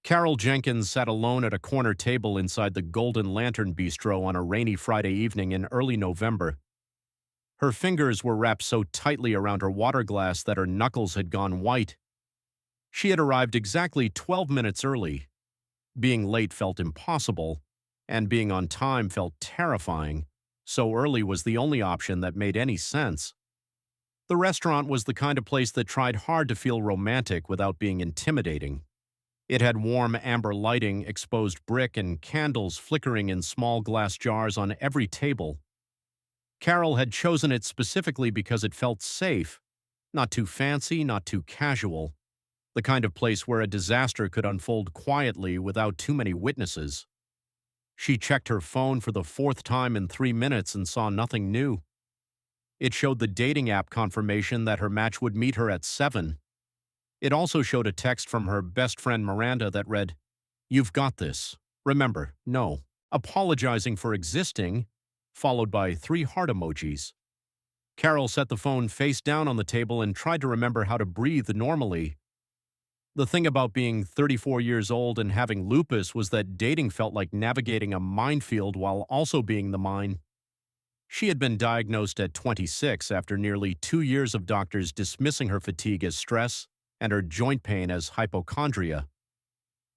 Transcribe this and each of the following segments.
Carol Jenkins sat alone at a corner table inside the Golden Lantern Bistro on a rainy Friday evening in early November. Her fingers were wrapped so tightly around her water glass that her knuckles had gone white. She had arrived exactly 12 minutes early. Being late felt impossible, and being on time felt terrifying. So early was the only option that made any sense. The restaurant was the kind of place that tried hard to feel romantic without being intimidating. It had warm amber lighting, exposed brick, and candles flickering in small glass jars on every table. Carol had chosen it specifically because it felt safe, not too fancy, not too casual, the kind of place where a disaster could unfold quietly without too many witnesses. She checked her phone for the fourth time in 3 minutes and saw nothing new. It showed the dating app confirmation that her match would meet her at 7. It also showed a text from her best friend Miranda that read, "You've got this. Remember, no. Apologizing for existing," followed by 3 heart emojis. Carol set the phone face down on the table and tried to remember how to breathe normally. The thing about being 34 years old and having lupus was that dating felt like navigating a minefield while also being the mine. She had been diagnosed at 26 after nearly 2 years of doctors dismissing her fatigue as stress and her joint pain as hypochondria.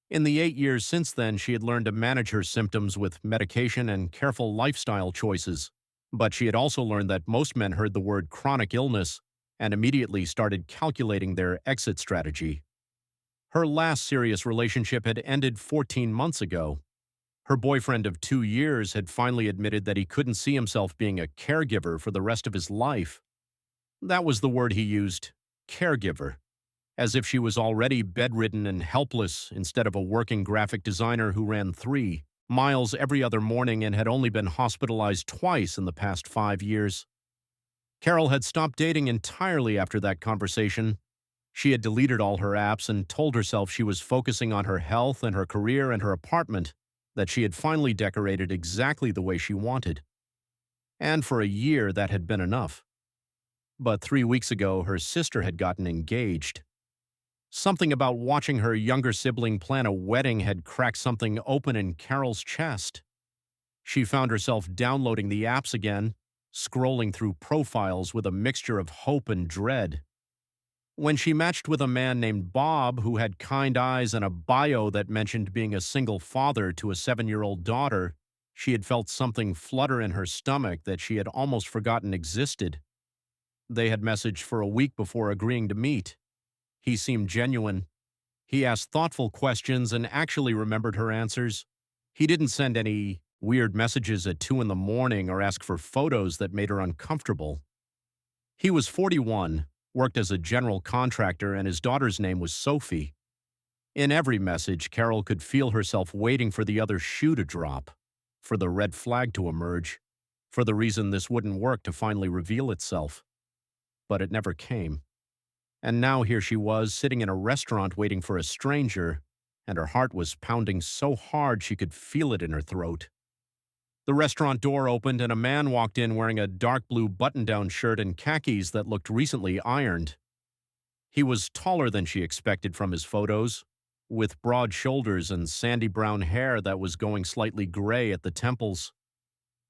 In the 8 years since then, she had learned to manage her symptoms with medication and careful lifestyle choices. But she had also learned that most men heard the word chronic illness and immediately started calculating their exit strategy. Her last serious relationship had ended 14 months ago. Her boyfriend of 2 years had finally admitted that he couldn't see himself being a caregiver for the rest of his life. That was the word he used, caregiver, as if she was already bedridden and helpless instead of a working graphic designer who ran 3 miles every other morning and had only been hospitalized twice in the past 5 years. Carol had stopped dating entirely after that conversation. She had deleted all her apps and told herself she was focusing on her health and her career and her apartment that she had finally decorated exactly the way she wanted. And for a year, that had been enough. But 3 weeks ago, her sister had gotten engaged. Something about watching her younger sibling plan a wedding had cracked something open in Carol's chest. She found herself downloading the apps again, scrolling through profiles with a mixture of hope and dread. When she matched with a man named Bob who had kind eyes and a bio that mentioned being a single father to a 7-year-old daughter, she had felt something flutter in her stomach that she had almost forgotten existed. They had messaged for a week before agreeing to meet. He seemed genuine. He asked thoughtful questions and actually remembered her answers. He didn't send any weird messages at 2 in the morning or ask for photos that made her uncomfortable. He was 41, worked as a general contractor, and his daughter's name was Sophie. In every message, Carol could feel herself waiting for the other shoe to drop, for the red flag to emerge, for the reason this wouldn't work to finally reveal itself. But it never came. And now here she was, sitting in a restaurant waiting for a stranger, and her heart was pounding so hard she could feel it in her throat. The restaurant door opened and a man walked in wearing a dark blue button-down shirt and khakis that looked recently ironed. He was taller than she expected from his photos, with broad shoulders and sandy brown hair that was going slightly gray at the temples.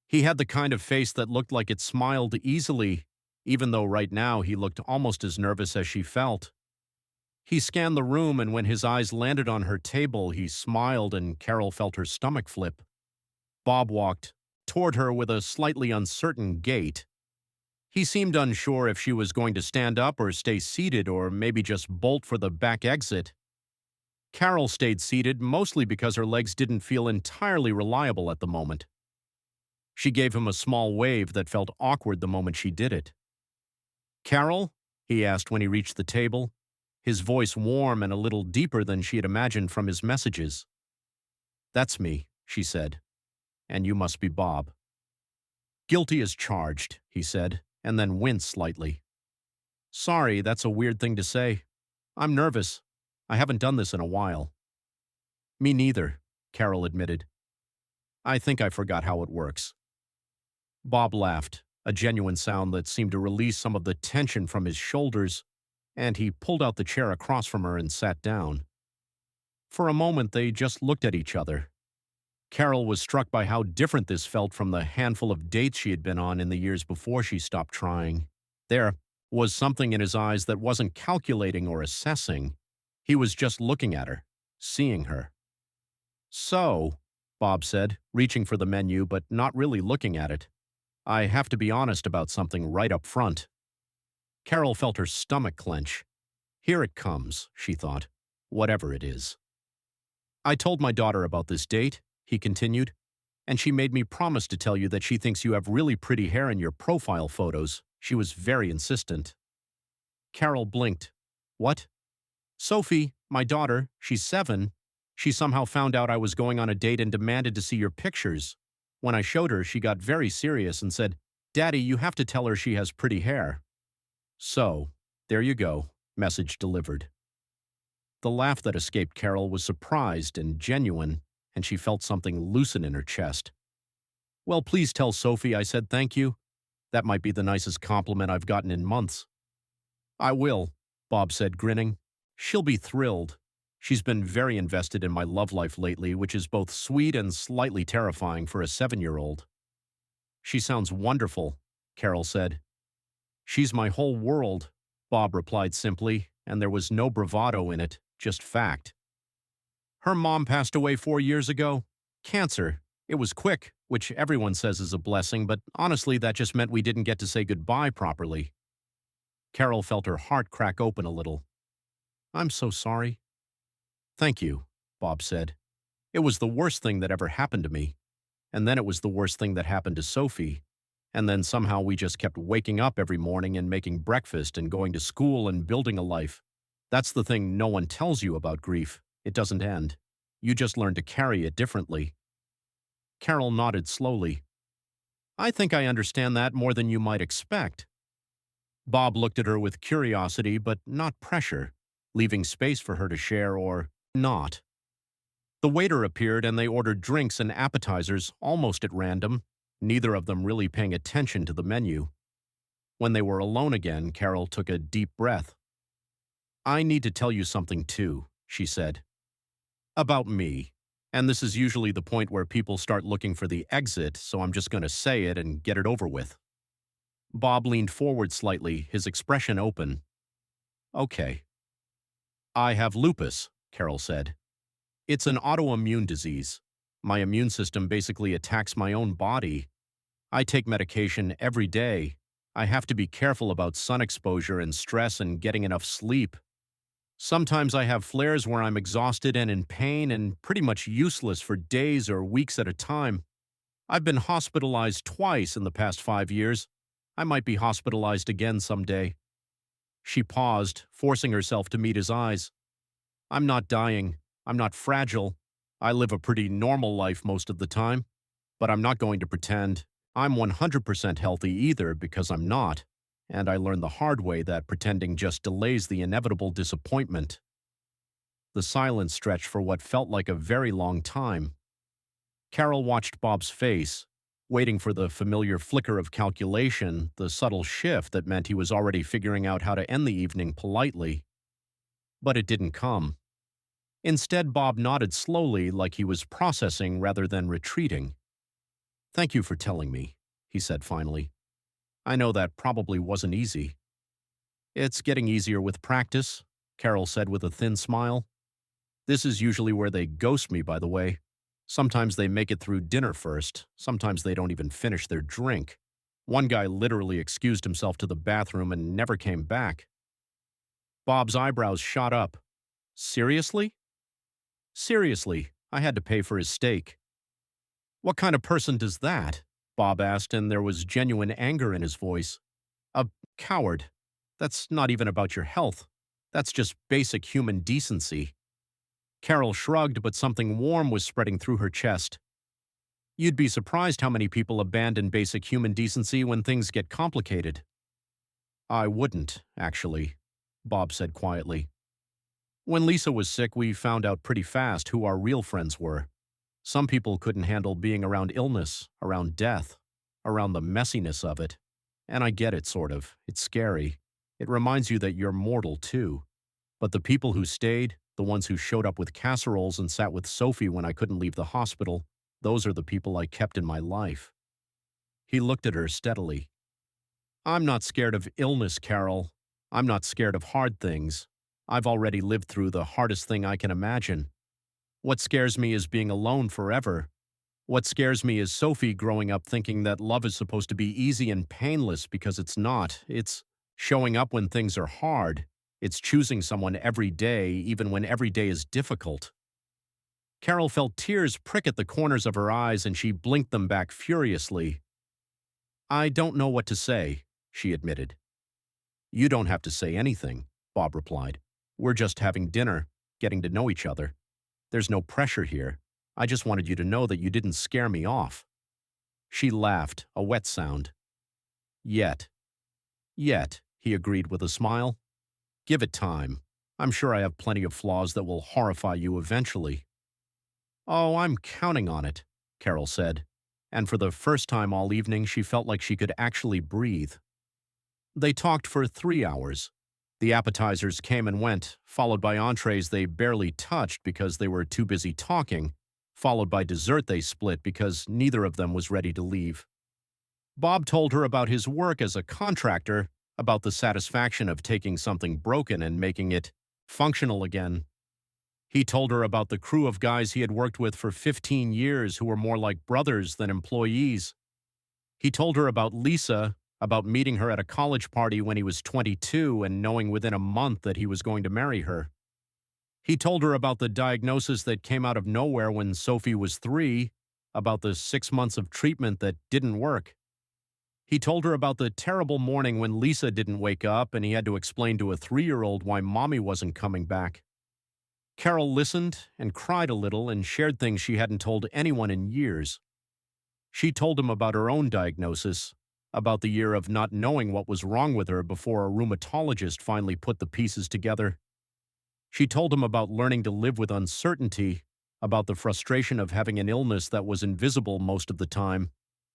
He had the kind of face that looked like it smiled easily, even though right now he looked almost as nervous as she felt. He scanned the room, and when his eyes landed on her table, he smiled and Carol felt her stomach flip. Bob walked toward her with a slightly uncertain gait. He seemed unsure if she was going to stand up or stay seated or maybe just bolt for the back exit. Carol stayed seated mostly because her legs didn't feel entirely reliable at the moment. She gave him a small wave that felt awkward the moment she did it. "Carol?" he asked when he reached the table, his voice warm and a little deeper than she had imagined from his messages. "That's me," she said. "And you must be Bob." "Guilty as charged," he said, and then winced slightly. "Sorry, that's a weird thing to say. I'm nervous. I haven't done this in a while." "Me neither," Carol admitted. "I think I forgot how it works." Bob laughed, a genuine sound that seemed to release some of the tension from his shoulders, and he pulled out the chair across from her and sat down. For a moment, they just looked at each other. Carol was struck by how different this felt from the handful of dates she had been on in the years before she stopped trying. There was something in his eyes that wasn't calculating or assessing. He was just looking at her, seeing her. So, Bob said, reaching for the menu but not really looking at it, I have to be honest about something right up front. Carol felt her stomach clench. Here it comes, she thought, whatever it is. I told my daughter about this date, he continued, and she made me promise to tell you that she thinks you have really pretty hair in your profile photos. She was very insistent. Carol blinked. What? Sophie, my daughter, she's 7. She somehow found out I was going on a date and demanded to see your pictures. When I showed her, she got very serious and said, Daddy, you have to tell her she has pretty hair. So, there you go, message delivered. The laugh that escaped Carol was surprised and genuine, and she felt something loosen in her chest. Well, please tell Sophie I said thank you. That might be the nicest compliment I've gotten in months. I will, Bob said, grinning. She'll be thrilled. She's been very invested in my love life lately, which is both sweet and slightly terrifying for a 7-year-old. She sounds wonderful, Carol said. She's my whole world, Bob replied simply, and there was no bravado in it, just fact. Her mom passed away 4 years ago. Cancer. It was quick, which everyone says is a blessing, but honestly that just meant we didn't get to say goodbye properly. Carol felt her heart crack open a little. I'm so sorry. Thank you, Bob said. It was the worst thing that ever happened to me. And then it was the worst thing that happened to Sophie. And then somehow we just kept waking up every morning and making breakfast and going to school and building a life. That's the thing no one tells you about grief. It doesn't end. You just learn to carry it differently. Carol nodded slowly. I think I understand that more than you might expect. Bob looked at her with curiosity but not pressure, leaving space for her to share or not. The waiter appeared and they ordered drinks and appetizers almost at random, neither of them really paying attention to the menu. When they were alone again, Carol took a deep breath. I need to tell you something too, she said. About me. And this is usually the point where people start looking for the exit, so I'm just going to say it and get it over with. Bob leaned forward slightly, his expression open. Okay. I have lupus, Carol said. It's an autoimmune disease. My immune system basically attacks my own body. I take medication every day. I have to be careful about sun exposure and stress and getting enough sleep. Sometimes I have flares where I'm exhausted and in pain and pretty much useless for days or weeks at a time. I've been hospitalized twice in the past 5 years. I might be hospitalized again someday. She paused, forcing herself to meet his eyes. I'm not dying. I'm not fragile. I live a pretty normal life most of the time. But I'm not going to pretend I'm 100% healthy either, because I'm not. And I learned the hard way that pretending just delays the inevitable disappointment. The silence stretched for what felt like a very long time. Carol watched Bob's face, waiting for the familiar flicker of calculation, the subtle shift that meant he was already figuring out how to end the evening politely. But it didn't come. Instead, Bob nodded slowly, like he was processing rather than retreating. Thank you for telling me, he said finally. I know that probably wasn't easy. It's getting easier with practice, Carol said with a thin smile. This is usually where they ghost me, by the way. Sometimes they make it through dinner first. Sometimes they don't even finish their drink. One guy literally excused himself to the bathroom and never came back. Bob's eyebrows shot up. Seriously? Seriously, I had to pay for his steak. What kind of person does that? Bob asked, and there was genuine anger in his voice. A coward. That's not even about your health. That's just basic human decency. Carol shrugged, but something warm was spreading through her chest. You'd be surprised how many people abandon basic human decency when things get complicated. I wouldn't, actually, Bob said quietly. When Lisa was sick, we found out pretty fast who our real friends were. Some people couldn't handle being around illness, around death, around the messiness of it. And I get it, sort of. It's scary. It reminds you that you're mortal, too. But the people who stayed, The ones who showed up with casseroles and sat with Sophie when I couldn't leave the hospital. Those are the people I kept in my life. He looked at her steadily. I'm not scared of illness, Carol. I'm not scared of hard things. I've already lived through the hardest thing I can imagine. What scares me is being alone forever. What scares me is Sophie growing up thinking that love is supposed to be easy and painless because it's not. It's showing up when things are hard. It's choosing someone every day, even when every day is difficult. Carol felt tears prick at the corners of her eyes and she blinked them back furiously. I don't know what to say, she admitted. You don't have to say anything, Bob replied. We're just having dinner, getting to know each other. There's no pressure here. I just wanted you to know that you didn't scare me off. She laughed, a wet sound. Yet, he agreed with a smile. Give it time. I'm sure I have plenty of flaws that will horrify you eventually. Oh, I'm counting on it, Carol said, and for the first time all evening she felt like she could actually breathe. They talked for 3 hours. The appetizers came and went, followed by entrees they barely touched because they were too busy talking, followed by dessert they split because neither of them was ready to leave. Bob told her about his work as a contractor, about the satisfaction of taking something broken and making it functional again. He told her about the crew of guys he had worked with for 15 years who were more like brothers than employees. He told her about Lisa, about meeting her at a college party when he was 22 and knowing within a month that he was going to marry her. He told her about the diagnosis that came out of nowhere when Sophie was 3, about the 6 months of treatment that didn't work. He told her about the terrible morning when Lisa didn't wake up and he had to explain to a 3-year-old why Mommy wasn't coming back. Carol listened and cried a little and shared things she hadn't told anyone in years. She told him about her own diagnosis, about the year of not knowing what was wrong with her before a rheumatologist finally put the pieces together. She told him about learning to live with uncertainty, about the frustration of having an illness that was invisible most of the time,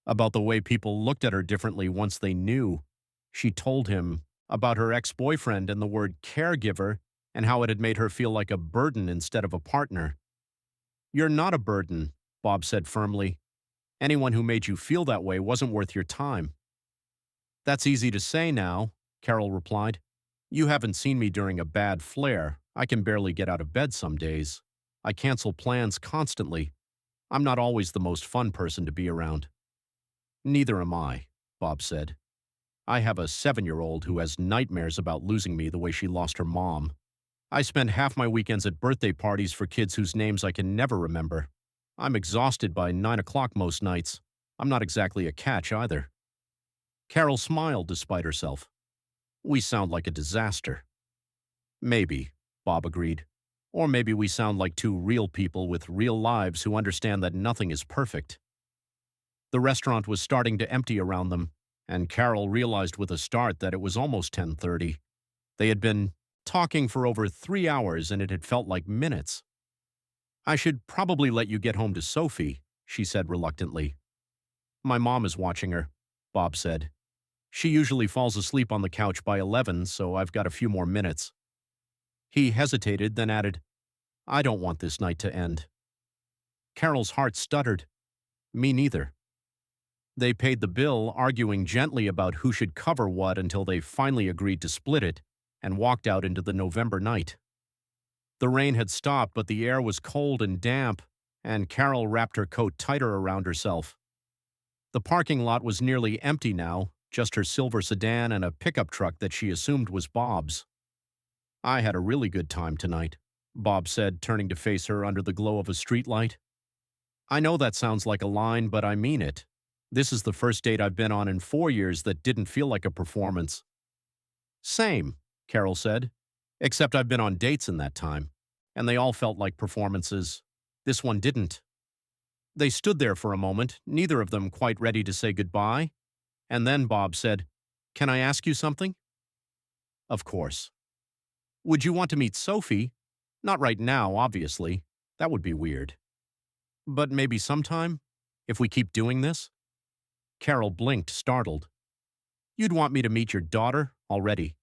about the way people looked at her differently once they knew. She told him about her ex-boyfriend and the word caregiver and how it had made her feel like a burden instead of a partner. You're not a burden, Bob said firmly. Anyone who made you feel that way wasn't worth your time. That's easy to say now, Carol replied. You haven't seen me during a bad flare. I can barely get out of bed some days. I cancel plans constantly. I'm not always the most fun person to be around. Neither am I, Bob said. I have a 7-year-old who has nightmares about losing me the way she lost her mom. I spend half my weekends at birthday parties for kids whose names I can never remember. I'm exhausted by 9 o'clock most nights. I'm not exactly a catch either. Carol smiled despite herself. We sound like a disaster. Maybe, Bob agreed. Or maybe we sound like two real people with real lives who understand that nothing is perfect. The restaurant was starting to empty around them, and Carol realized with a start that it was almost 10:30. They had been talking for over 3 hours and it had felt like minutes. I should probably let you get home to Sophie, she said reluctantly. My mom is watching her, Bob said. She usually falls asleep on the couch by 11, so I've got a few more minutes. He hesitated, then added, I don't want this night to end. Carol's heart stuttered. Me neither. They paid the bill, arguing gently about who should cover what until they finally agreed to split it, and walked out into the November night. The rain had stopped, but the air was cold and damp, and Carol wrapped her coat tighter around herself. The parking lot was nearly empty now, just her silver sedan and a pickup truck that she assumed was Bob's. I had a really good time tonight, Bob said, turning to face her under the glow of a streetlight. I know that sounds like a line, but I mean it. This is the first date I've been on in 4 years that didn't feel like a performance. Same, Carol said, except I've been on dates in that time, and they all felt like performances. This one didn't. They stood there for a moment, neither of them quite ready to say goodbye, and then Bob said, Can I ask you something? Of course. Would you want to meet Sophie? Not right now, obviously. That would be weird. But maybe sometime? If we keep doing this? Carol blinked, startled. You'd want me to meet your daughter already?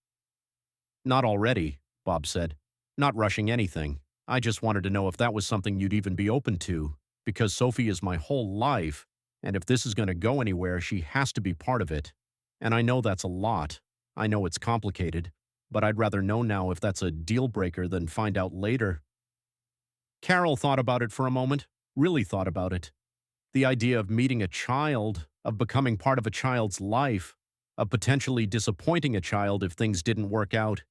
Not already, Bob said. Not rushing anything. I just wanted to know if that was something you'd even be open to, because Sophie is my whole life, and if this is going to go anywhere, she has to be part of it. And I know that's a lot. I know it's complicated, but I'd rather know now if that's a deal breaker than find out later. Carol thought about it for a moment, really thought about it. The idea of meeting a child, of becoming part of a child's life, of potentially disappointing a child if things didn't work out,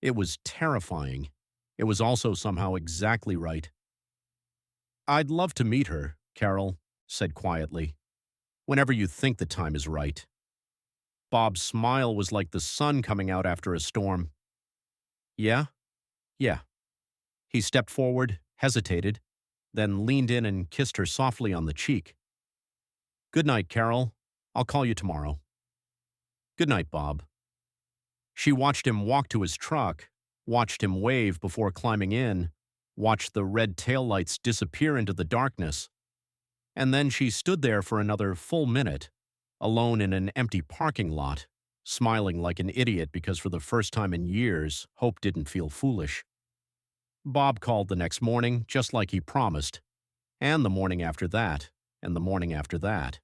it was terrifying. It was also somehow exactly right. "I'd love to meet her," Carol said quietly, "whenever you think the time is right." Bob's smile was like the sun coming out after a storm. "Yeah? Yeah." He stepped forward, hesitated, then leaned in and kissed her softly on the cheek. "Good night, Carol. I'll call you tomorrow." "Good night, Bob." She watched him walk to his truck, watched him wave before climbing in, watched the red taillights disappear into the darkness, and then she stood there for another full minute, alone in an empty parking lot, smiling like an idiot because for the first time in years, Hope didn't feel foolish. Bob called the next morning, just like he promised, and the morning after that, and the morning after that.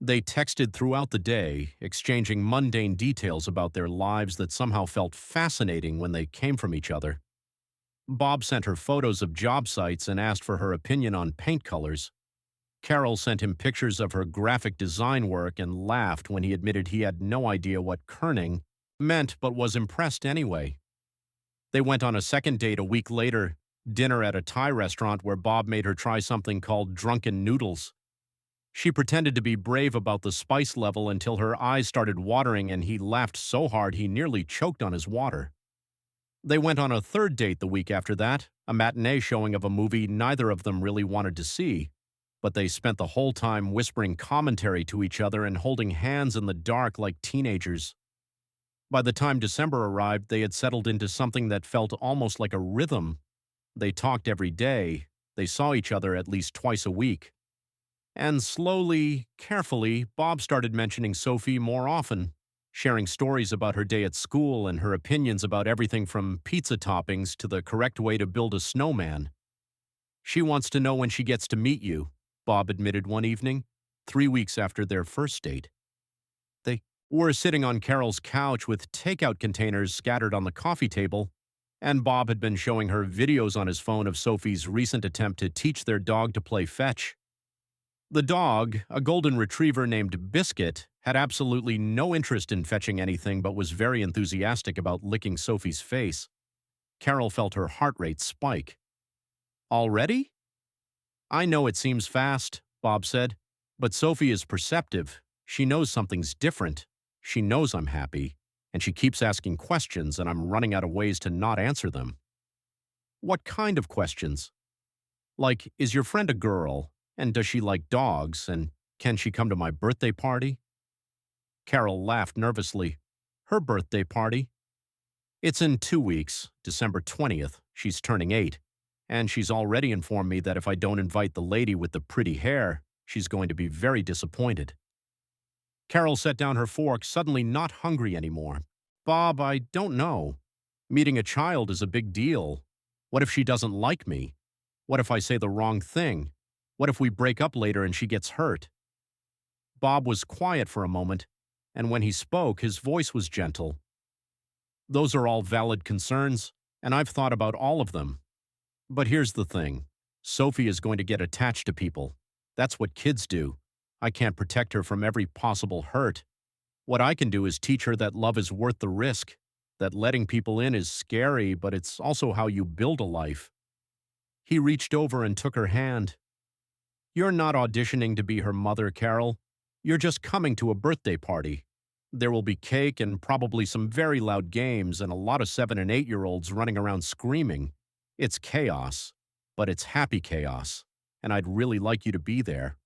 They texted throughout the day, exchanging mundane details about their lives that somehow felt fascinating when they came from each other. Bob sent her photos of job sites and asked for her opinion on paint colors. Carol sent him pictures of her graphic design work and laughed when he admitted he had no idea what kerning meant but was impressed anyway. They went on a second date a week later, dinner at a Thai restaurant where Bob made her try something called drunken noodles. She pretended to be brave about the spice level until her eyes started watering and he laughed so hard he nearly choked on his water. They went on a third date the week after that, a matinee showing of a movie neither of them really wanted to see, but they spent the whole time whispering commentary to each other and holding hands in the dark like teenagers. By the time December arrived, they had settled into something that felt almost like a rhythm. They talked every day. They saw each other at least twice a week. And slowly, carefully, Bob started mentioning Sophie more often, sharing stories about her day at school and her opinions about everything from pizza toppings to the correct way to build a snowman. "She wants to know when she gets to meet you," Bob admitted one evening, 3 weeks after their first date. They were sitting on Carol's couch with takeout containers scattered on the coffee table, and Bob had been showing her videos on his phone of Sophie's recent attempt to teach their dog to play fetch. The dog, a golden retriever named Biscuit, had absolutely no interest in fetching anything but was very enthusiastic about licking Sophie's face. Carol felt her heart rate spike. "Already?" "I know it seems fast," Bob said, "but Sophie is perceptive. She knows something's different. She knows I'm happy, and she keeps asking questions, and I'm running out of ways to not answer them." "What kind of questions?" "Like, is your friend a girl? And does she like dogs? And can she come to my birthday party?" Carol laughed nervously. "Her birthday party? It's in 2 weeks, December 20th. She's turning 8. And she's already informed me that if I don't invite the lady with the pretty hair, she's going to be very disappointed." Carol set down her fork, suddenly not hungry anymore. "Bob, I don't know. Meeting a child is a big deal. What if she doesn't like me? What if I say the wrong thing? What if we break up later and she gets hurt?" Bob was quiet for a moment, and when he spoke, his voice was gentle. "Those are all valid concerns, and I've thought about all of them. But here's the thing. Sophie is going to get attached to people. That's what kids do. I can't protect her from every possible hurt. What I can do is teach her that love is worth the risk, that letting people in is scary, but it's also how you build a life." He reached over and took her hand. "You're not auditioning to be her mother, Carol. You're just coming to a birthday party. There will be cake and probably some very loud games and a lot of 7- and 8-year-olds running around screaming. It's chaos, but it's happy chaos, and I'd really like you to be there."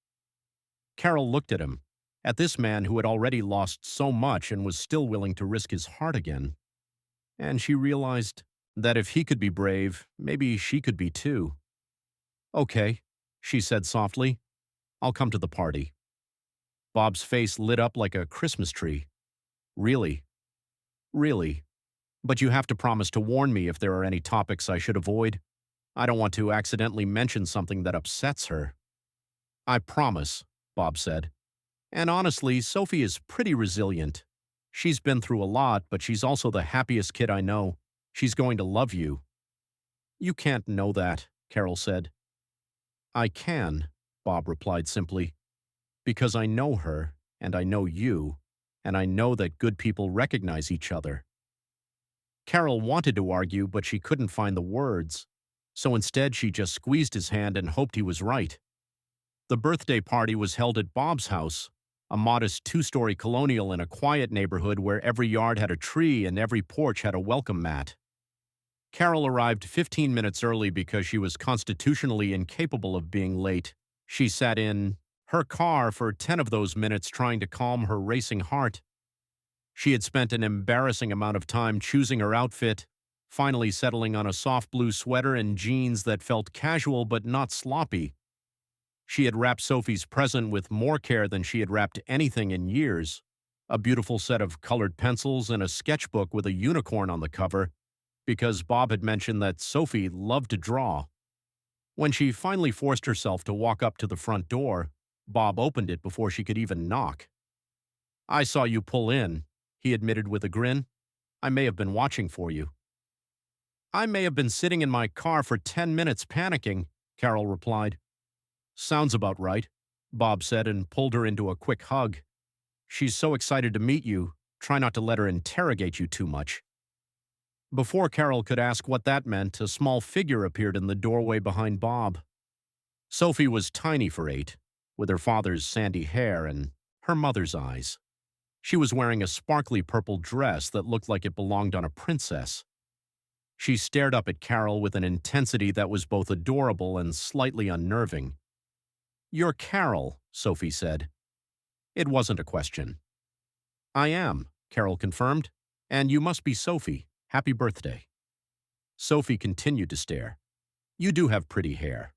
Carol looked at him, at this man who had already lost so much and was still willing to risk his heart again. And she realized that if he could be brave, maybe she could be too. "Okay," she said softly. "I'll come to the party." Bob's face lit up like a Christmas tree. "Really? Really? But you have to promise to warn me if there are any topics I should avoid." I don't want to accidentally mention something that upsets her. I promise, Bob said. And honestly, Sophie is pretty resilient. She's been through a lot, but she's also the happiest kid I know. She's going to love you. You can't know that, Carol said. I can, Bob replied simply, because I know her, and I know you, and I know that good people recognize each other. Carol wanted to argue, but she couldn't find the words, so instead she just squeezed his hand and hoped he was right. The birthday party was held at Bob's house, a modest two-story colonial in a quiet neighborhood where every yard had a tree and every porch had a welcome mat. Carol arrived 15 minutes early because she was constitutionally incapable of being late. She sat in her car for 10 of those minutes trying to calm her racing heart. She had spent an embarrassing amount of time choosing her outfit, finally settling on a soft blue sweater and jeans that felt casual but not sloppy. She had wrapped Sophie's present with more care than she had wrapped anything in years, a beautiful set of colored pencils and a sketchbook with a unicorn on the cover, because Bob had mentioned that Sophie loved to draw. When she finally forced herself to walk up to the front door, Bob opened it before she could even knock. I saw you pull in, he admitted with a grin. I may have been watching for you. I may have been sitting in my car for 10 minutes panicking, Carol replied. Sounds about right, Bob said and pulled her into a quick hug. She's so excited to meet you. Try not to let her interrogate you too much. Before Carol could ask what that meant, a small figure appeared in the doorway behind Bob. Sophie was tiny for 8, with her father's sandy hair and her mother's eyes. She was wearing a sparkly purple dress that looked like it belonged on a princess. She stared up at Carol with an intensity that was both adorable and slightly unnerving. You're Carol, Sophie said. It wasn't a question. I am, Carol confirmed, and you must be Sophie. Happy birthday. Sophie continued to stare. You do have pretty hair.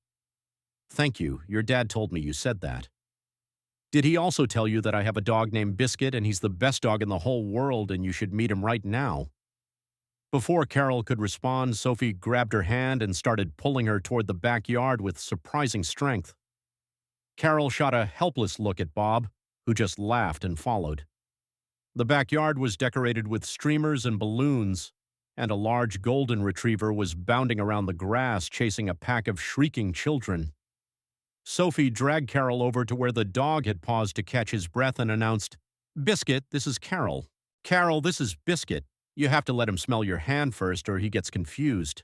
Thank you. Your dad told me you said that. Did he also tell you that I have a dog named Biscuit and he's the best dog in the whole world and you should meet him right now? Before Carol could respond, Sophie grabbed her hand and started pulling her toward the backyard with surprising strength. Carol shot a helpless look at Bob, who just laughed and followed. The backyard was decorated with streamers and balloons, and a large golden retriever was bounding around the grass chasing a pack of shrieking children. Sophie dragged Carol over to where the dog had paused to catch his breath and announced, Biscuit, this is Carol. Carol, this is Biscuit. You have to let him smell your hand first or he gets confused.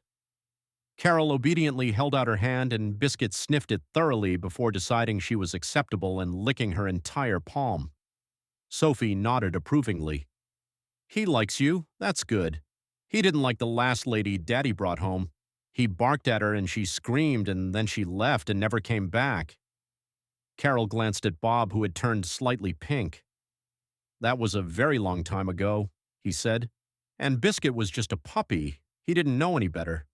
Carol obediently held out her hand and Biscuit sniffed it thoroughly before deciding she was acceptable and licking her entire palm. Sophie nodded approvingly. He likes you, that's good. He didn't like the last lady Daddy brought home. He barked at her and she screamed and then she left and never came back. Carol glanced at Bob, who had turned slightly pink. That was a very long time ago, he said. And Biscuit was just a puppy. He didn't know any better.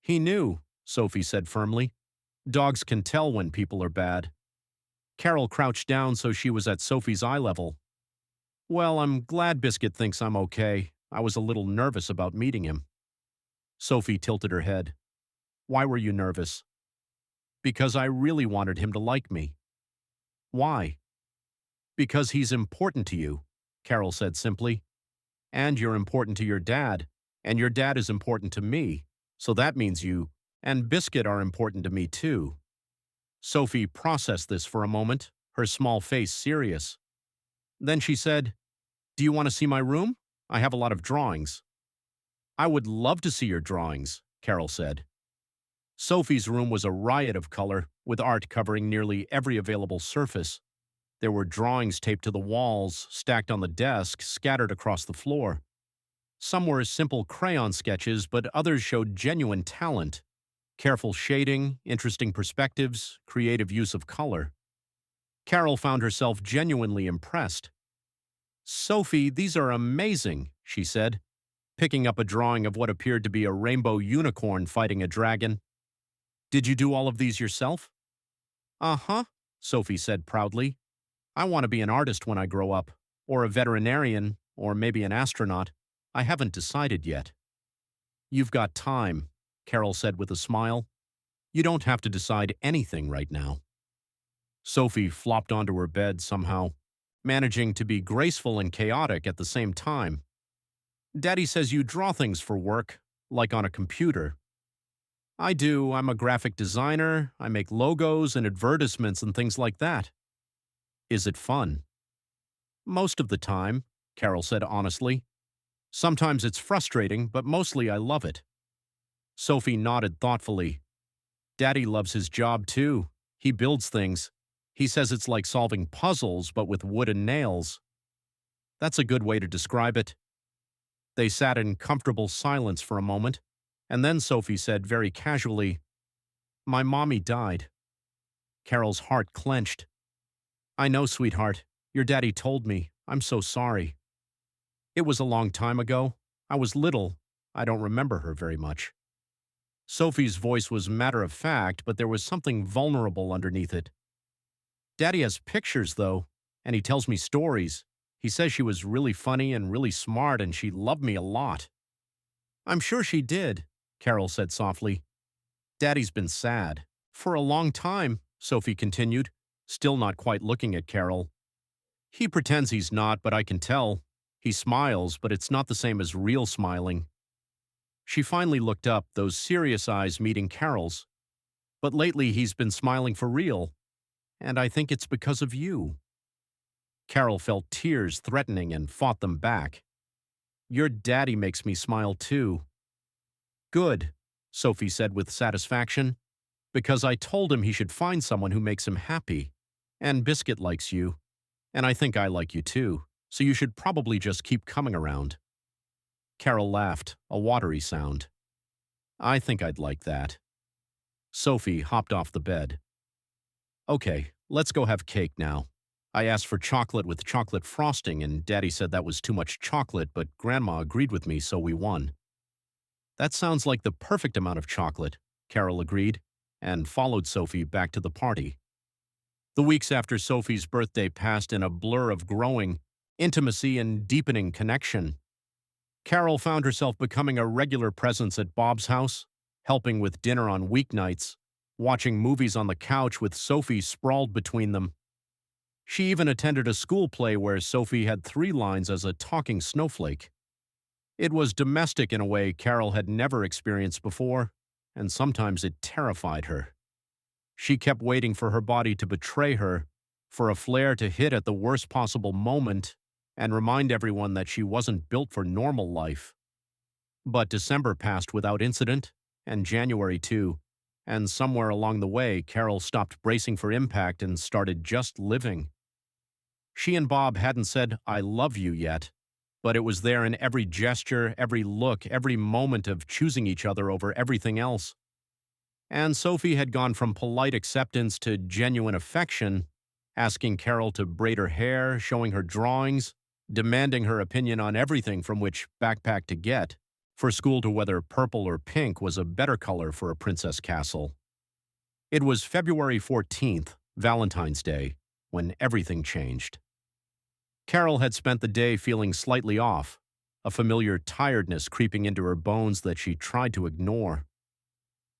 He knew, Sophie said firmly. Dogs can tell when people are bad. Carol crouched down so she was at Sophie's eye level. Well, I'm glad Biscuit thinks I'm okay. I was a little nervous about meeting him. Sophie tilted her head. Why were you nervous? Because I really wanted him to like me. Why? Because he's important to you, Carol said simply. And you're important to your dad, and your dad is important to me, so that means you and Biscuit are important to me too. Sophie processed this for a moment, her small face serious. Then she said, Do you want to see my room? I have a lot of drawings. I would love to see your drawings, Carol said. Sophie's room was a riot of color, with art covering nearly every available surface. There were drawings taped to the walls, stacked on the desk, scattered across the floor. Some were simple crayon sketches, but others showed genuine talent. Careful shading, interesting perspectives, creative use of color. Carol found herself genuinely impressed. Sophie, these are amazing, she said, picking up a drawing of what appeared to be a rainbow unicorn fighting a dragon. Did you do all of these yourself? Uh-huh, Sophie said proudly. I want to be an artist when I grow up, or a veterinarian, or maybe an astronaut. I haven't decided yet. You've got time, Carol said with a smile. You don't have to decide anything right now. Sophie flopped onto her bed somehow, managing to be graceful and chaotic at the same time. Daddy says you draw things for work, like on a computer. I do. I'm a graphic designer. I make logos and advertisements and things like that. Is it fun? Most of the time, Carol said honestly. Sometimes it's frustrating, but mostly I love it. Sophie nodded thoughtfully. Daddy loves his job too. He builds things. He says it's like solving puzzles, but with wood and nails. That's a good way to describe it. They sat in comfortable silence for a moment, and then Sophie said very casually, My mommy died. Carol's heart clenched. I know, sweetheart. Your daddy told me. I'm so sorry. It was a long time ago. I was little. I don't remember her very much. Sophie's voice was matter-of-fact, but there was something vulnerable underneath it. Daddy has pictures, though, and he tells me stories. He says she was really funny and really smart, and she loved me a lot. I'm sure she did, Carol said softly. Daddy's been sad. For a long time, Sophie continued, still not quite looking at Carol. He pretends he's not, but I can tell. He smiles, but it's not the same as real smiling. She finally looked up, those serious eyes meeting Carol's. But lately he's been smiling for real. And I think it's because of you. Carol felt tears threatening and fought them back. Your daddy makes me smile too. Good, Sophie said with satisfaction, because I told him he should find someone who makes him happy. And Biscuit likes you. And I think I like you too, so you should probably just keep coming around. Carol laughed, a watery sound. I think I'd like that. Sophie hopped off the bed. Okay, let's go have cake now. I asked for chocolate with chocolate frosting, and Daddy said that was too much chocolate, but Grandma agreed with me, so we won. That sounds like the perfect amount of chocolate, Carol agreed, and followed Sophie back to the party. The weeks after Sophie's birthday passed in a blur of growing intimacy and deepening connection. Carol found herself becoming a regular presence at Bob's house, helping with dinner on weeknights, watching movies on the couch with Sophie sprawled between them. She even attended a school play where Sophie had 3 lines as a talking snowflake. It was domestic in a way Carol had never experienced before, and sometimes it terrified her. She kept waiting for her body to betray her, for a flare to hit at the worst possible moment, and remind everyone that she wasn't built for normal life. But December passed without incident, and January too, and somewhere along the way, Carol stopped bracing for impact and started just living. She and Bob hadn't said, I love you yet, but it was there in every gesture, every look, every moment of choosing each other over everything else. And Sophie had gone from polite acceptance to genuine affection, asking Carol to braid her hair, showing her drawings, demanding her opinion on everything from which backpack to get, for school to whether purple or pink was a better color for a princess castle. It was February 14th, Valentine's Day, when everything changed. Carol had spent the day feeling slightly off, a familiar tiredness creeping into her bones that she tried to ignore.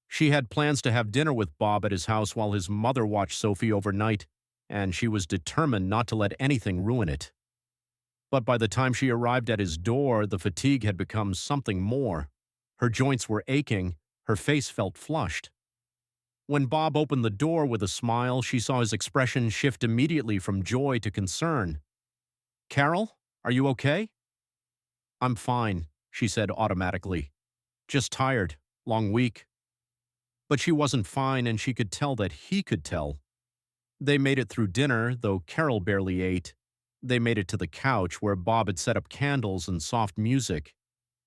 She had plans to have dinner with Bob at his house while his mother watched Sophie overnight, and she was determined not to let anything ruin it. But by the time she arrived at his door, the fatigue had become something more. Her joints were aching, her face felt flushed. When Bob opened the door with a smile, she saw his expression shift immediately from joy to concern. Carol, are you okay? I'm fine, she said automatically. Just tired, long week. But she wasn't fine, and she could tell that he could tell. They made it through dinner, though Carol barely ate. They made it to the couch where Bob had set up candles and soft music.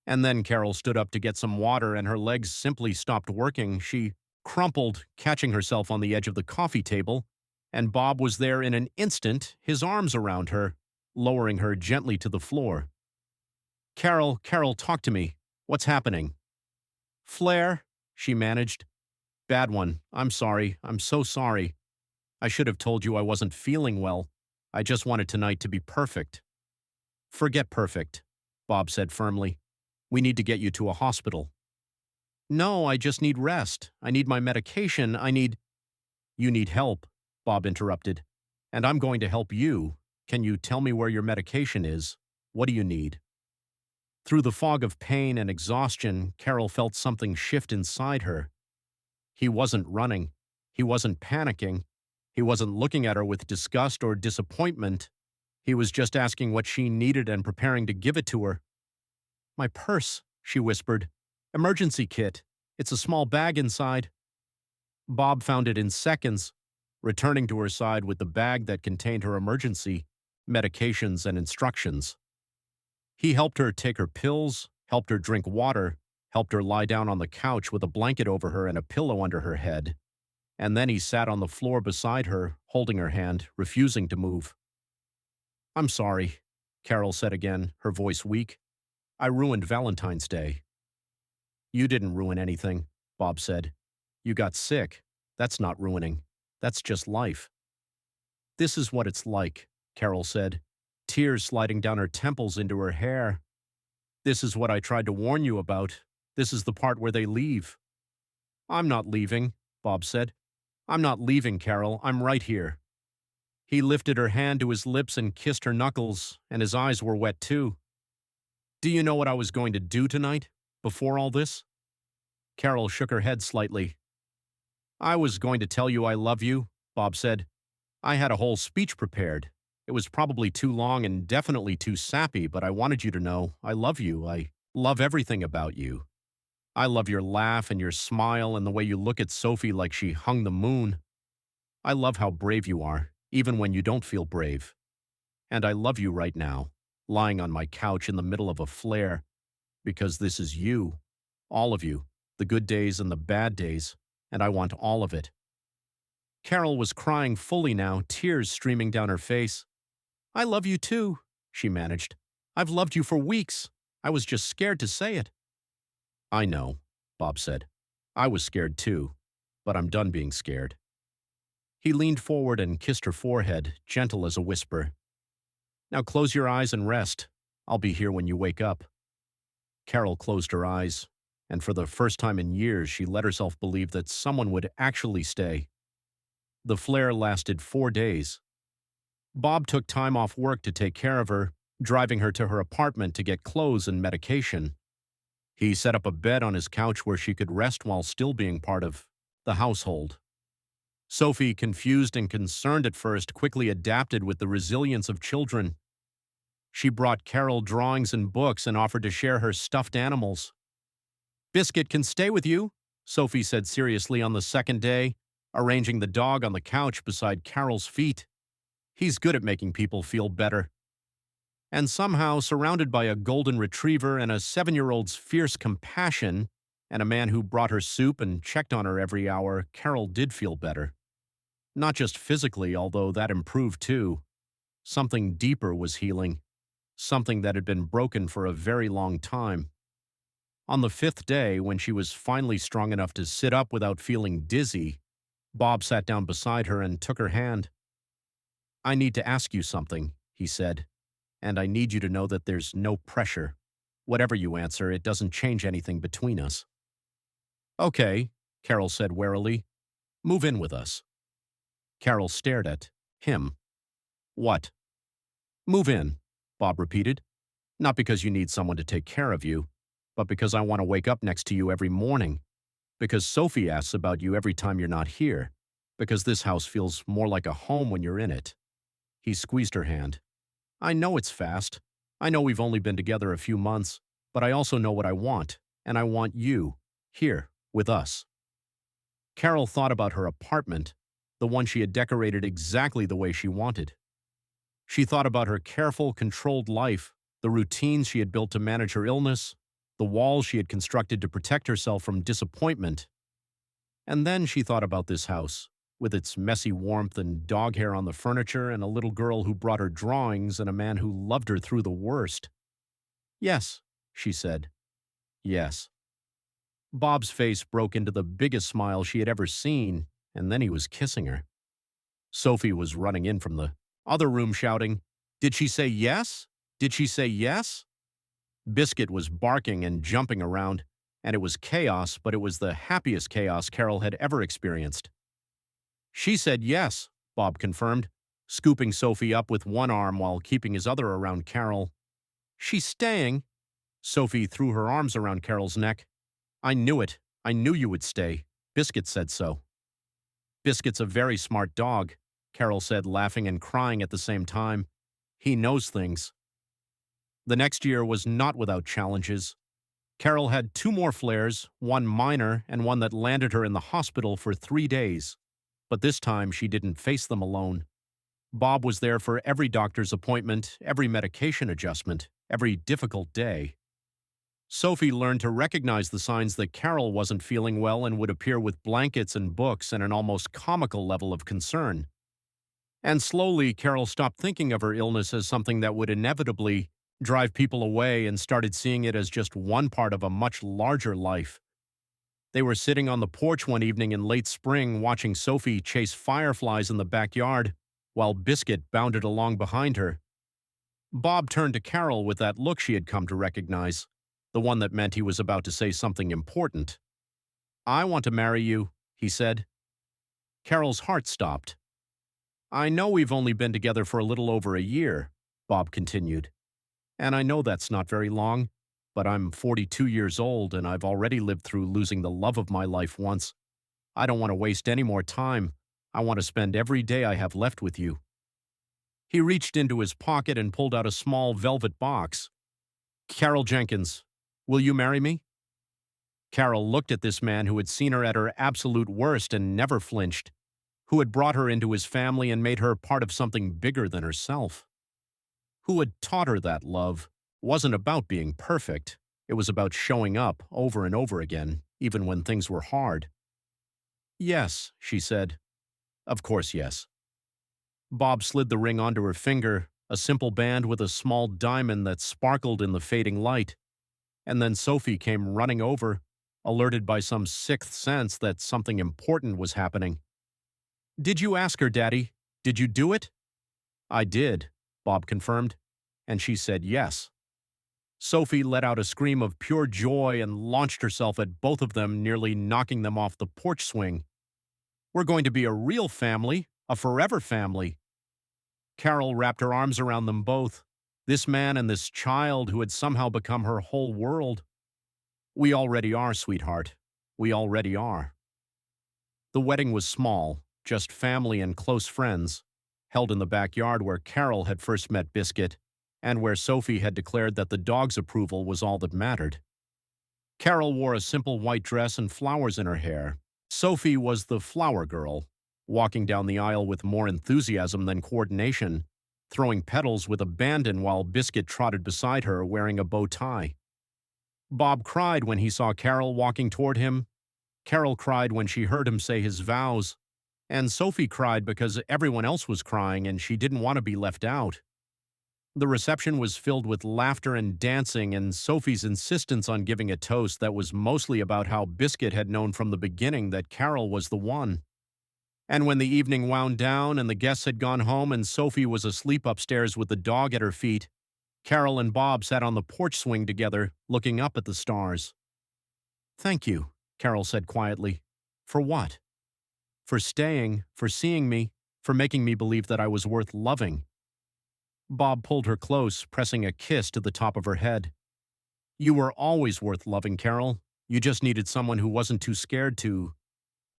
And then Carol stood up to get some water and her legs simply stopped working. She crumpled, catching herself on the edge of the coffee table, and Bob was there in an instant, his arms around her, lowering her gently to the floor. Carol, talk to me. What's happening? Flare, she managed. Bad one. I'm sorry. I'm so sorry. I should have told you I wasn't feeling well. I just wanted tonight to be perfect. Forget perfect, Bob said firmly. We need to get you to a hospital. No, I just need rest. I need my medication. You need help, Bob interrupted. And I'm going to help you. Can you tell me where your medication is? What do you need? Through the fog of pain and exhaustion, Carol felt something shift inside her. He wasn't running. He wasn't panicking. He wasn't looking at her with disgust or disappointment. He was just asking what she needed and preparing to give it to her. My purse, she whispered. Emergency kit. It's a small bag inside. Bob found it in seconds, returning to her side with the bag that contained her emergency, medications, and instructions. He helped her take her pills, helped her drink water, helped her lie down on the couch with a blanket over her and a pillow under her head. And then he sat on the floor beside her, holding her hand, refusing to move. I'm sorry, Carol said again, her voice weak. I ruined Valentine's Day. You didn't ruin anything, Bob said. You got sick. That's not ruining. That's just life. This is what it's like, Carol said, tears sliding down her temples into her hair. This is what I tried to warn you about. This is the part where they leave. I'm not leaving, Bob said. I'm not leaving, Carol. I'm right here. He lifted her hand to his lips and kissed her knuckles, and his eyes were wet too. Do you know what I was going to do tonight, before all this? Carol shook her head slightly. I was going to tell you I love you, Bob said. I had a whole speech prepared. It was probably too long and definitely too sappy, but I wanted you to know I love you. I love everything about you. I love your laugh and your smile and the way you look at Sophie like she hung the moon. I love how brave you are, even when you don't feel brave. And I love you right now, lying on my couch in the middle of a flare, because this is you, all of you, the good days and the bad days, and I want all of it. Carol was crying fully now, tears streaming down her face. I love you too, she managed. I've loved you for weeks. I was just scared to say it. I know, Bob said. I was scared too, but I'm done being scared. He leaned forward and kissed her forehead, gentle as a whisper. Now close your eyes and rest. I'll be here when you wake up. Carol closed her eyes, and for the first time in years she let herself believe that someone would actually stay. The flare lasted 4 days. Bob took time off work to take care of her, driving her to her apartment to get clothes and medication. He set up a bed on his couch where she could rest while still being part of the household. Sophie, confused and concerned at first, quickly adapted with the resilience of children. She brought Carol drawings and books and offered to share her stuffed animals. Biscuit can stay with you, Sophie said seriously on the second day, arranging the dog on the couch beside Carol's feet. He's good at making people feel better. And somehow, surrounded by a golden retriever and a 7-year-old's fierce compassion, and a man who brought her soup and checked on her every hour, Carol did feel better. Not just physically, although that improved too. Something deeper was healing. Something that had been broken for a very long time. On the 5th day, when she was finally strong enough to sit up without feeling dizzy, Bob sat down beside her and took her hand. I need to ask you something, he said, and I need you to know that there's no pressure. Whatever you answer, it doesn't change anything between us. Okay, Carol said warily. Move in with us. Carol stared at him. What? Move in, Bob repeated. Not because you need someone to take care of you, but because I want to wake up next to you every morning. Because Sophie asks about you every time you're not here. Because this house feels more like a home when you're in it. He squeezed her hand. I know it's fast. I know we've only been together a few months, but I also know what I want, and I want you, here, with us. Carol thought about her apartment, the one she had decorated exactly the way she wanted. She thought about her careful, controlled life, the routines she had built to manage her illness, the walls she had constructed to protect herself from disappointment. And then she thought about this house, with its messy warmth and dog hair on the furniture and a little girl who brought her drawings and a man who loved her through the worst. Yes, she said. Yes. Bob's face broke into the biggest smile she had ever seen, and then he was kissing her. Sophie was running in from the other room shouting, Did she say yes? Did she say yes? Biscuit was barking and jumping around. and it was chaos, but it was the happiest chaos Carol had ever experienced. She said yes, Bob confirmed, scooping Sophie up with one arm while keeping his other around Carol. She's staying. Sophie threw her arms around Carol's neck. I knew it. I knew you would stay. Biscuit said so. Biscuit's a very smart dog, Carol said, laughing and crying at the same time. He knows things. The next year was not without challenges. Carol had 2 more flares, one minor and one that landed her in the hospital for 3 days. But this time she didn't face them alone. Bob was there for every doctor's appointment, every medication adjustment, every difficult day. Sophie learned to recognize the signs that Carol wasn't feeling well and would appear with blankets and books and an almost comical level of concern. And slowly, Carol stopped thinking of her illness as something that would inevitably drive people away and started seeing it as just one part of a much larger life. They were sitting on the porch one evening in late spring watching Sophie chase fireflies in the backyard while Biscuit bounded along behind her. Bob turned to Carol with that look she had come to recognize, the one that meant he was about to say something important. I want to marry you, he said. Carol's heart stopped. I know we've only been together for a little over a year, Bob continued. And I know that's not very long, but I'm 42 years old and I've already lived through losing the love of my life once. I don't want to waste any more time. I want to spend every day I have left with you. He reached into his pocket and pulled out a small velvet box. Carol Jenkins, will you marry me? Carol looked at this man who had seen her at her absolute worst and never flinched, who had brought her into his family and made her part of something bigger than herself, who had taught her that love wasn't about being perfect. It was about showing up over and over again, even when things were hard. Yes, she said. Of course, yes. Bob slid the ring onto her finger, a simple band with a small diamond that sparkled in the fading light. And then Sophie came running over, alerted by some sixth sense that something important was happening. Did you ask her, Daddy? Did you do it? I did, Bob confirmed, and she said yes. Sophie let out a scream of pure joy and launched herself at both of them, nearly knocking them off the porch swing. We're going to be a real family, a forever family. Carol wrapped her arms around them both, this man and this child who had somehow become her whole world. We already are, sweetheart. We already are. The wedding was small, just family and close friends, held in the backyard where Carol had first met Biscuit, and where Sophie had declared that the dog's approval was all that mattered. Carol wore a simple white dress and flowers in her hair. Sophie was the flower girl, walking down the aisle with more enthusiasm than coordination, throwing petals with abandon while Biscuit trotted beside her wearing a bow tie. Bob cried when he saw Carol walking toward him. Carol cried when she heard him say his vows. And Sophie cried because everyone else was crying and she didn't want to be left out. The reception was filled with laughter and dancing, and Sophie's insistence on giving a toast that was mostly about how Biscuit had known from the beginning that Carol was the one. And when the evening wound down and the guests had gone home and Sophie was asleep upstairs with the dog at her feet, Carol and Bob sat on the porch swing together, looking up at the stars. Thank you, Carol said quietly. For what? For staying, for seeing me, for making me believe that I was worth loving. Bob pulled her close, pressing a kiss to the top of her head. You were always worth loving, Carol. You just needed someone who wasn't too scared to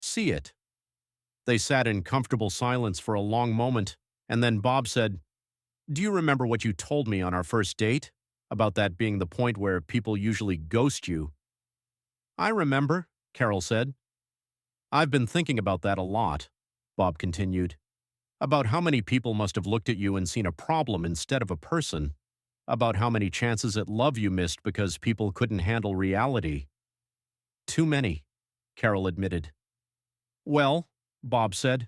see it. They sat in comfortable silence for a long moment, and then Bob said, Do you remember what you told me on our first date? About that being the point where people usually ghost you. I remember, Carol said. I've been thinking about that a lot, Bob continued. About how many people must have looked at you and seen a problem instead of a person. About how many chances at love you missed because people couldn't handle reality. Too many, Carol admitted. Well, Bob said,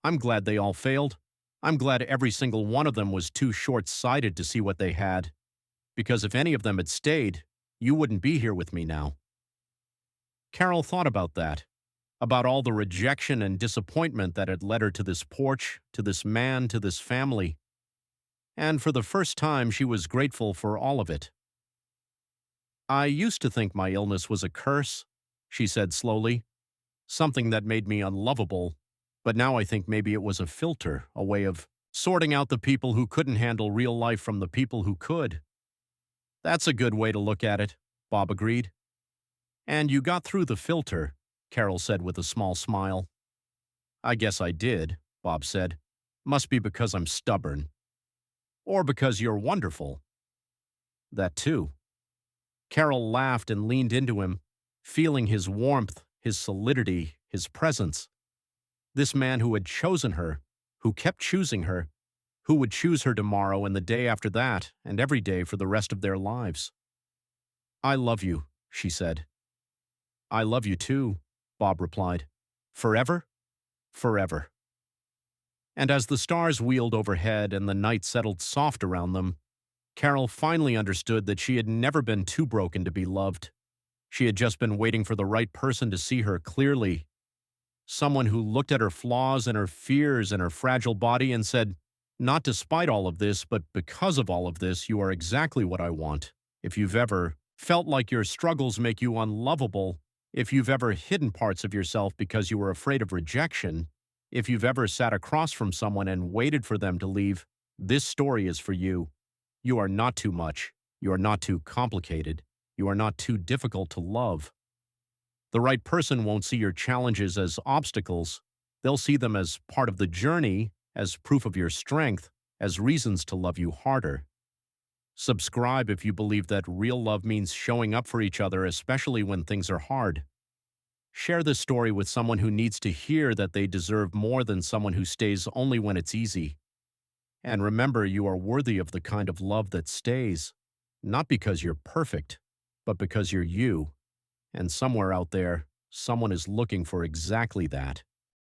I'm glad they all failed. I'm glad every single one of them was too short-sighted to see what they had. Because if any of them had stayed, you wouldn't be here with me now. Carol thought about that. About all the rejection and disappointment that had led her to this porch, to this man, to this family. And for the first time, she was grateful for all of it. I used to think my illness was a curse, she said slowly, something that made me unlovable, but now I think maybe it was a filter, a way of sorting out the people who couldn't handle real life from the people who could. That's a good way to look at it, Bob agreed. And you got through the filter, Carol said with a small smile. I guess I did, Bob said. Must be because I'm stubborn. Or because you're wonderful. That too. Carol laughed and leaned into him, feeling his warmth, his solidity, his presence. This man who had chosen her, who kept choosing her, who would choose her tomorrow and the day after that, and every day for the rest of their lives. I love you, she said. I love you too, Bob replied. Forever? Forever. And as the stars wheeled overhead and the night settled soft around them, Carol finally understood that she had never been too broken to be loved. She had just been waiting for the right person to see her clearly. Someone who looked at her flaws and her fears and her fragile body and said, not despite all of this, but because of all of this, you are exactly what I want. If you've ever felt like your struggles make you unlovable, if you've ever hidden parts of yourself because you were afraid of rejection, if you've ever sat across from someone and waited for them to leave, this story is for you. You are not too much. You are not too complicated. You are not too difficult to love. The right person won't see your challenges as obstacles. They'll see them as part of the journey, as proof of your strength, as reasons to love you harder. Subscribe if you believe that real love means showing up for each other, especially when things are hard. Share this story with someone who needs to hear that they deserve more than someone who stays only when it's easy. And remember, you are worthy of the kind of love that stays, not because you're perfect, but because you're you. And somewhere out there, someone is looking for exactly that.